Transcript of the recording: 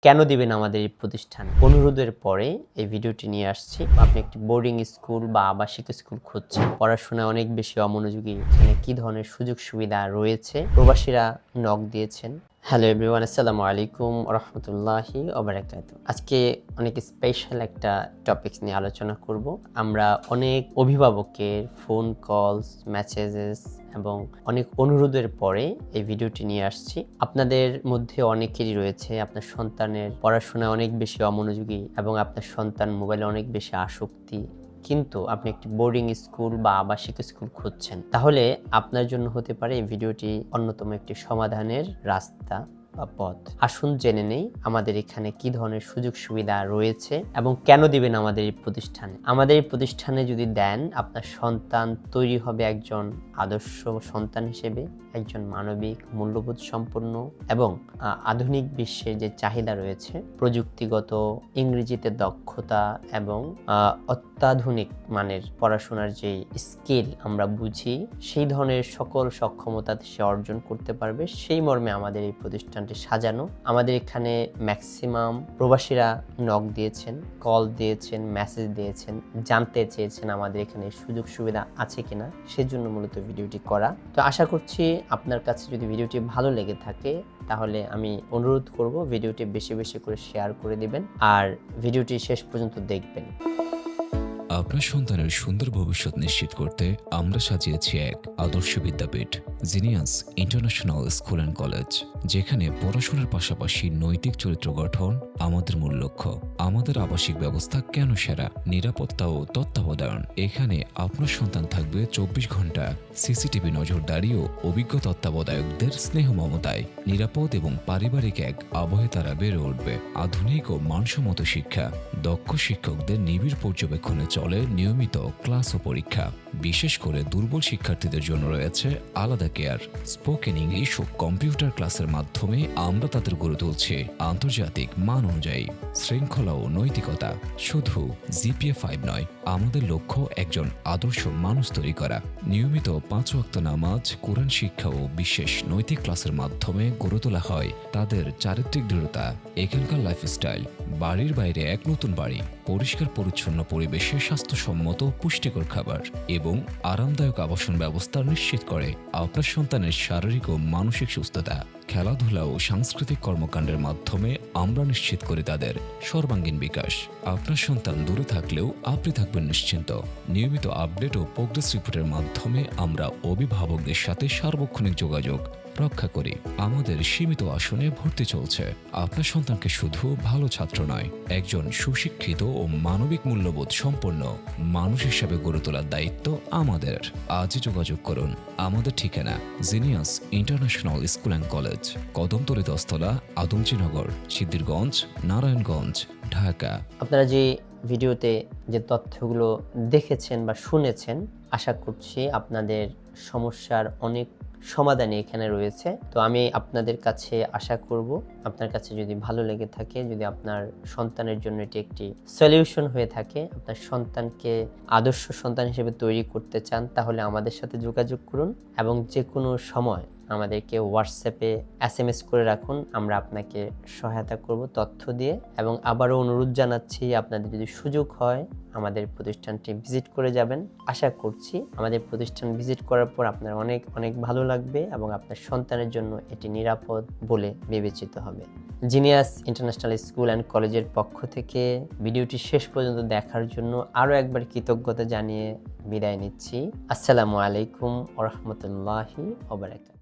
কেন দিবেন আমাদের এই প্রতিষ্ঠান? অনুরোধের পরে এই ভিডিওটি নিয়ে আসছি। আপনি একটি বোর্ডিং স্কুল বা আবাসিক স্কুল খুঁজছেন, পড়াশোনায় অনেক বেশি অমনোযোগী, এখানে কি ধরনের সুযোগ সুবিধা রয়েছে, প্রবাসীরা নক দিয়েছেন। হ্যালো এভরিওয়ান, আসসালামু আলাইকুম রাহমাতুল্লাহি ওয়া বারাকাতুহু। আজকে অনেক স্পেশাল একটা টপিকস নিয়ে আলোচনা করব। আমরা অনেক অভিভাবকের ফোন কলস, মেসেজেস এবং অনেক অনুরোধের পরে এই ভিডিওটি নিয়ে আসছি। আপনাদের মধ্যে অনেকেরই রয়েছে আপনার সন্তানের পড়াশোনায় অনেক বেশি অমনোযোগী এবং আপনার সন্তান মোবাইলে অনেক বেশি আসক্তি, কিন্তু আপনি একটি বোর্ডিং স্কুল বা আবাসিক স্কুল খুঁজছেন, তাহলে আপনার জন্য হতে পারে এই ভিডিওটি অন্যতম একটি সমাধানের রাস্তা বা পথ। আসুন জেনে নেই আমাদের এখানে কি ধরনের সুযোগ সুবিধা রয়েছে এবং কেন দিবেন আমাদের এই প্রতিষ্ঠানে। আমাদের এই প্রতিষ্ঠানে যদি দেন, আপনার সন্তান তৈরি হবে একজন আদর্শ সন্তান হিসেবে, একজন মানবিক মূল্যবোধ সম্পন্ন এবং আধুনিক বিশ্বের যে চাহিদা রয়েছে, প্রযুক্তিগত, ইংরেজিতে দক্ষতা এবং অত্যাধুনিক মানের পড়াশোনার যে স্কিল আমরা বুঝি, সেই ধরনের সকল সক্ষমতা সে অর্জন করতে পারবে, সেই মর্মে আমাদের এই প্রতিষ্ঠানটি সাজানো। আমাদের এখানে ম্যাক্সিমাম প্রবাসীরা নক দিয়েছেন, কল দিয়েছেন, মেসেজ দিয়েছেন, জানতে চেয়েছেন আমাদের এখানে সুযোগ সুবিধা আছে কিনা, সেজন্য মূলত ভিডিওটি করা। তো আশা করছি আপনার কাছে যদি ভিডিওটি ভালো লেগে থাকে, তাহলে আমি অনুরোধ করব ভিডিওটি বেশি বেশি করে শেয়ার করে দিবেন আর ভিডিওটি শেষ পর্যন্ত দেখবেন। আপনার সন্তানের সুন্দর ভবিষ্যৎ নিশ্চিত করতে আমরা সাজিয়েছি এক আদর্শ বিদ্যাপীঠ, Genius International School and College, যেখানে পড়াশোনার পাশাপাশি নৈতিক চরিত্র গঠন আমাদের মূল লক্ষ্য। আমাদের আবাসিক ব্যবস্থা কেন সেরা? নিরাপত্তা ও তত্ত্বাবধান। এখানে আপনার সন্তান থাকবে 24 ঘন্টা সিসিটিভি নজরদারি ও অভিজ্ঞ তত্ত্বাবধায়কদের স্নেহ মমতায়। নিরাপদ এবং পারিবারিক এক আবহে তারা বেড়ে উঠবে। আধুনিক ও মানসম্মত শিক্ষা, দক্ষ শিক্ষকদের নিবিড় পর্যবেক্ষণে চলে নিয়মিত ক্লাস ও পরীক্ষা। বিশেষ করে দুর্বল শিক্ষার্থীদের জন্য রয়েছে আলাদা কেয়ার। স্পোকেন ইংলিশ ও কম্পিউটার ক্লাসের মাধ্যমে আমরা তাদের গড়ে তুলছি আন্তর্জাতিক মান অনুযায়ী শৃঙ্খলা ও নৈতিকতা। শুধু জিপিএ 5 নয়, আমাদের লক্ষ্য একজন আদর্শ মানুষ তৈরি করা। নিয়মিত 5 ওয়াক্ত নামাজ, কোরআন শিক্ষা ও বিশেষ নৈতিক ক্লাসের মাধ্যমে গড়ে তোলা হয় তাদের চারিত্রিক দৃঢ়তা। এখানকার লাইফস্টাইল, বাড়ির বাইরে এক নতুন বাড়ি, পরিষ্কার পরিচ্ছন্ন পরিবেশে স্বাস্থ্যসম্মত পুষ্টিকর খাবার এবং আরামদায়ক আবাসন ব্যবস্থা নিশ্চিত করে আপনার সন্তানের শারীরিক ও মানসিক সুস্থতা। খেলাধুলা ও সাংস্কৃতিক কর্মকাণ্ডের মাধ্যমে আমরা নিশ্চিত করি তাদের সর্বাঙ্গীন বিকাশ। আপনার সন্তান দূরে থাকলেও আপনি থাকবেন নিশ্চিন্ত। নিয়মিত আপডেট ও প্রোগ্রেস রিপোর্টের মাধ্যমে আমরা অভিভাবকদের সাথে সার্বক্ষণিক যোগাযোগ রক্ষা করি। আমাদের সীমিত আসনে ভর্তি চলছে। আপনার সন্তানকে শুধু ভালো ছাত্র নয়, একজন সুশিক্ষিত ও মানবিক মূল্যবোধ সম্পন্ন মানুষ হিসেবে গড়ে তোলার দায়িত্ব আমাদের। আজই যোগাযোগ করুন। আমাদের ঠিকানা Genius International School and College, Kadamtali 10তলা, আদমজীনগর, সিদ্ধিরগঞ্জ, নারায়ণগঞ্জ, ঢাকা। আপনারা যে ভিডিওতে যে তথ্যগুলো দেখেছেন বা শুনেছেন, আশা করছি আপনাদের সমস্যার অনেক সমাধানই এখানে রয়েছে। তো আমি আপনাদের কাছে আশা করব, আপনার কাছে যদি ভালো লেগে থাকে, যদি আপনার সন্তানের জন্য এটি একটি সলিউশন হয়ে থাকে, আপনার সন্তানকে আদর্শ সন্তান হিসেবে তৈরি করতে চান, তাহলে আমাদের সাথে যোগাযোগ করুন এবং যে কোনো সময় আমাদেরকে হোয়াটসঅ্যাপে SMS করে রাখুন। আমরা আপনাকে সহায়তা করব তথ্য দিয়ে। এবং আবারও অনুরোধ জানাচ্ছি, আপনাদের যদি সুযোগ হয় আমাদের প্রতিষ্ঠানটি ভিজিট করে যাবেন। আশা করছি আমাদের প্রতিষ্ঠান ভিজিট করার পর আপনার অনেক অনেক ভালো লাগবে এবং আপনার সন্তানের জন্য এটি নিরাপদ বলে বিবেচিত হবে। জিনিয়াস ইন্টারন্যাশনাল স্কুল অ্যান্ড কলেজের পক্ষ থেকে ভিডিওটি শেষ পর্যন্ত দেখার জন্য আরও একবার কৃতজ্ঞতা জানিয়ে বিদায় নিচ্ছি। আসসালামু আলাইকুম ওয়া রাহমাতুল্লাহি ওয়া বারাকাতুহু।